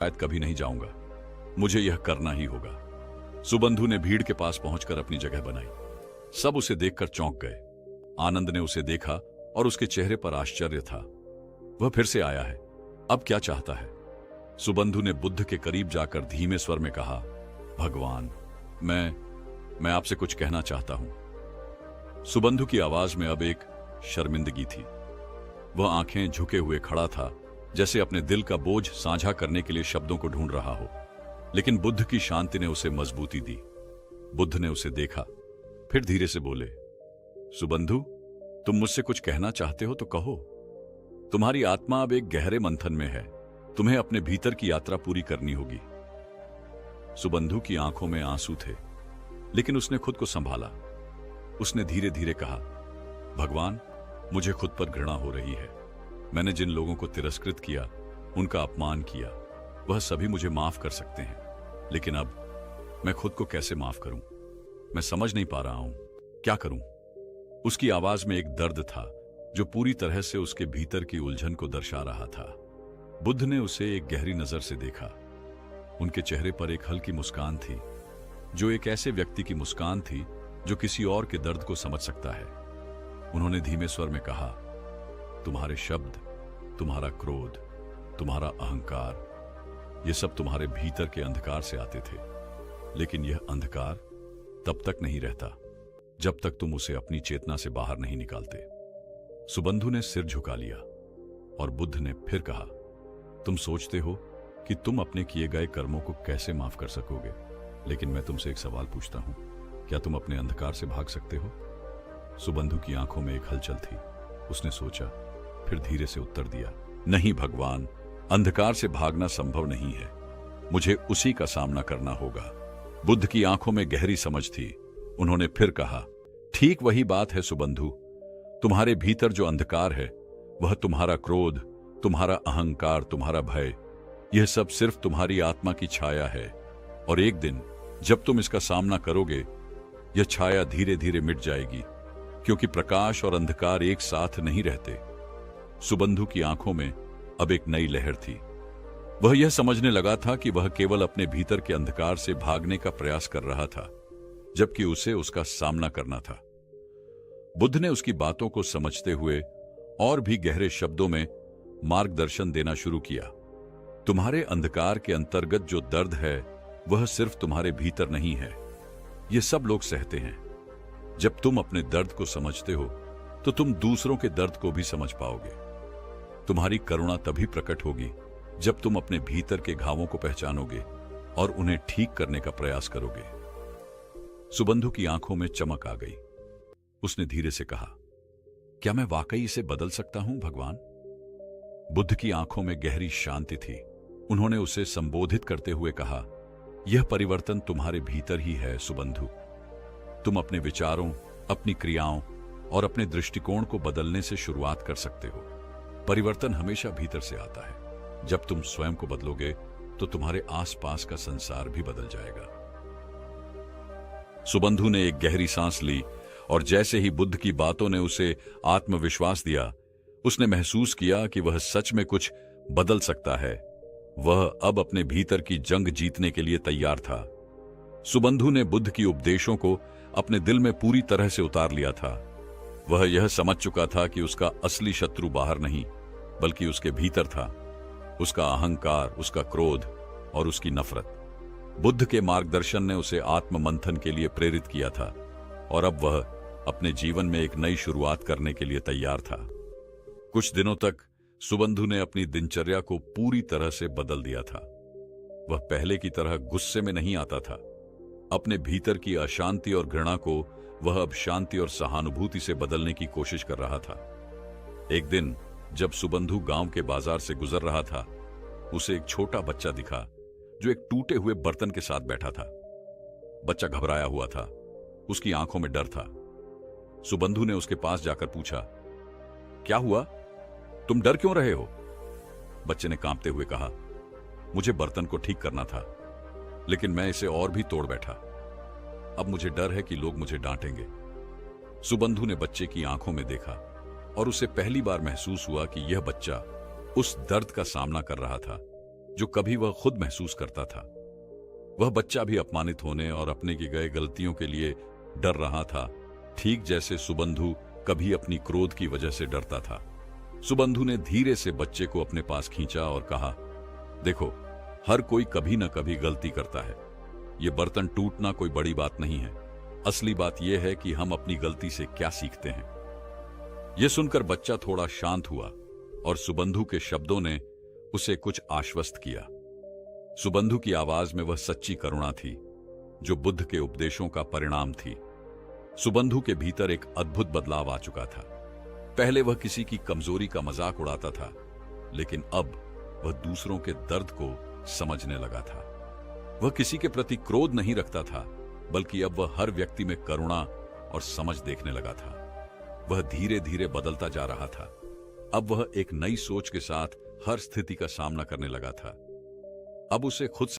शायद कभी नहीं जाऊंगा। मुझे यह करना ही होगा। सुबंधु ने भीड़ के पास पहुंचकर अपनी जगह बनाई। सब उसे देखकर चौंक गए। आनंद ने उसे देखा और उसके चेहरे पर आश्चर्य था। वह फिर से आया है, अब क्या चाहता है? सुबंधु ने बुद्ध के करीब जाकर धीमे स्वर में कहा, भगवान, मैं आपसे कुछ कहना चाहता हूं। सुबंधु की आवाज में अब एक शर्मिंदगी थी। वह आंखें झुके हुए खड़ा था, जैसे अपने दिल का बोझ साझा करने के लिए शब्दों को ढूंढ रहा हो। लेकिन बुद्ध की शांति ने उसे मजबूती दी। बुद्ध ने उसे देखा, फिर धीरे से बोले, सुबंधु, तुम मुझसे कुछ कहना चाहते हो तो कहो। तुम्हारी आत्मा अब एक गहरे मंथन में है। तुम्हें अपने भीतर की यात्रा पूरी करनी होगी। सुबंधु की आंखों में आंसू थे, लेकिन उसने खुद को संभाला। उसने धीरे धीरे कहा, भगवान, मुझे खुद पर घृणा हो रही है। मैंने जिन लोगों को तिरस्कृत किया, उनका अपमान किया, वह सभी मुझे माफ कर सकते हैं। लेकिन अब मैं खुद को कैसे माफ करूं? मैं समझ नहीं पा रहा हूं, क्या करूं? उसकी आवाज में एक दर्द था जो पूरी तरह से उसके भीतर की उलझन को दर्शा रहा था। बुद्ध ने उसे एक गहरी नजर से देखा। उनके चेहरे पर एक हल्की मुस्कान थी, जो एक ऐसे व्यक्ति की मुस्कान थी जो किसी और के दर्द को समझ सकता है। उन्होंने धीमे स्वर में कहा, तुम्हारे शब्द, तुम्हारा क्रोध, तुम्हारा अहंकार, ये सब तुम्हारे भीतर के अंधकार से आते थे। लेकिन यह अंधकार तब तक नहीं रहता जब तक तुम उसे अपनी चेतना से बाहर नहीं निकालते। सुबंधु ने सिर झुका लिया और बुद्ध ने फिर कहा, तुम सोचते हो कि तुम अपने किए गए कर्मों को कैसे माफ कर सकोगे, लेकिन मैं तुमसे एक सवाल पूछता हूं, क्या तुम अपने अंधकार से भाग सकते हो? सुबंधु की आंखों में एक हलचल थी। उसने सोचा, फिर धीरे से उत्तर दिया, नहीं भगवान, अंधकार से भागना संभव नहीं है। मुझे उसी का सामना करना होगा। बुद्ध की आंखों में गहरी समझ थी। उन्होंने फिर कहा, ठीक वही बात है सुबंधु। तुम्हारे भीतर जो अंधकार है, वह तुम्हारा क्रोध, तुम्हारा अहंकार, तुम्हारा भय, यह सब सिर्फ तुम्हारी आत्मा की छाया है। और एक दिन जब तुम इसका सामना करोगे, यह छाया धीरे धीरे मिट जाएगी, क्योंकि प्रकाश और अंधकार एक साथ नहीं रहते। सुबंधु की आंखों में अब एक नई लहर थी। वह यह समझने लगा था कि वह केवल अपने भीतर के अंधकार से भागने का प्रयास कर रहा था, जबकि उसे उसका सामना करना था। बुद्ध ने उसकी बातों को समझते हुए और भी गहरे शब्दों में मार्गदर्शन देना शुरू किया। तुम्हारे अंधकार के अंतर्गत जो दर्द है, वह सिर्फ तुम्हारे भीतर नहीं है। यह सब लोग सहते हैं। जब तुम अपने दर्द को समझते हो, तो तुम दूसरों के दर्द को भी समझ पाओगे। तुम्हारी करुणा तभी प्रकट होगी जब तुम अपने भीतर के घावों को पहचानोगे और उन्हें ठीक करने का प्रयास करोगे। सुबंधु की आंखों में चमक आ गई। उसने धीरे से कहा, क्या मैं वाकई इसे बदल सकता हूं भगवान? बुद्ध की आंखों में गहरी शांति थी। उन्होंने उसे संबोधित करते हुए कहा, यह परिवर्तन तुम्हारे भीतर ही है सुबंधु। तुम अपने विचारों, अपनी क्रियाओं और अपने दृष्टिकोण को बदलने से शुरुआत कर सकते हो। परिवर्तन हमेशा भीतर से आता है। जब तुम स्वयं को बदलोगे, तो तुम्हारे आसपास का संसार भी बदल जाएगा। सुबंधु ने एक गहरी सांस ली और जैसे ही बुद्ध की बातों ने उसे आत्मविश्वास दिया, उसने महसूस किया कि वह सच में कुछ बदल सकता है। वह अब अपने भीतर की जंग जीतने के लिए तैयार था। सुबंधु ने बुद्ध की उपदेशों को अपने दिल में पूरी तरह से उतार लिया था। वह यह समझ चुका था कि उसका असली शत्रु बाहर नहीं, बल्कि उसके भीतर था। उसका अहंकार, उसका क्रोध और उसकी नफरत। बुद्ध के मार्गदर्शन ने उसे आत्म मंथन के लिए प्रेरित किया था और अब वह अपने जीवन में एक नई शुरुआत करने के लिए तैयार था। कुछ दिनों तक सुबंधु ने अपनी दिनचर्या को पूरी तरह से बदल दिया था। वह पहले की तरह गुस्से में नहीं आता था। अपने भीतर की अशांति और घृणा को वह अब शांति और सहानुभूति से बदलने की कोशिश कर रहा था। एक दिन जब सुबंधु गांव के बाजार से गुजर रहा था, उसे एक छोटा बच्चा दिखा जो एक टूटे हुए बर्तन के साथ बैठा था। बच्चा घबराया हुआ था, उसकी आंखों में डर था। सुबंधु ने उसके पास जाकर पूछा, क्या हुआ? तुम डर क्यों रहे हो? बच्चे ने कांपते हुए कहा, मुझे बर्तन को ठीक करना था, लेकिन मैं इसे और भी तोड़ बैठा। अब मुझे डर है कि लोग मुझे डांटेंगे। सुबंधु ने बच्चे की आंखों में देखा और उसे पहली बार महसूस हुआ कि यह बच्चा उस दर्द का सामना कर रहा था जो कभी वह खुद महसूस करता था। वह बच्चा भी अपमानित होने और अपने की गए गलतियों के लिए डर रहा था, ठीक जैसे सुबंधु कभी अपनी क्रोध की वजह से डरता था। सुबंधु ने धीरे से बच्चे को अपने पास खींचा और कहा, देखो, हर कोई कभी न कभी गलती करता है। ये बर्तन टूटना कोई बड़ी बात नहीं है। असली बात यह है कि हम अपनी गलती से क्या सीखते हैं। यह सुनकर बच्चा थोड़ा शांत हुआ और सुबंधु के शब्दों ने उसे कुछ आश्वस्त किया। सुबंधु की आवाज में वह सच्ची करुणा थी, जो बुद्ध के उपदेशों का परिणाम थी। सुबंधु के भीतर एक अद्भुत बदलाव आ चुका था। पहले वह किसी की कमजोरी का मजाक उड़ाता था, लेकिन अब वह दूसरों के दर्द को समझने लगा था। वह किसी के प्रति क्रोध नहीं रखता था, बल्कि अब वह हर व्यक्ति में करुणा और समझ देखने लगा था। वह धीरे धीरे बदलता जा रहा था। अब वह एक नई सोच के साथ हर स्थिति का सामना करने लगा था। अब उसे खुद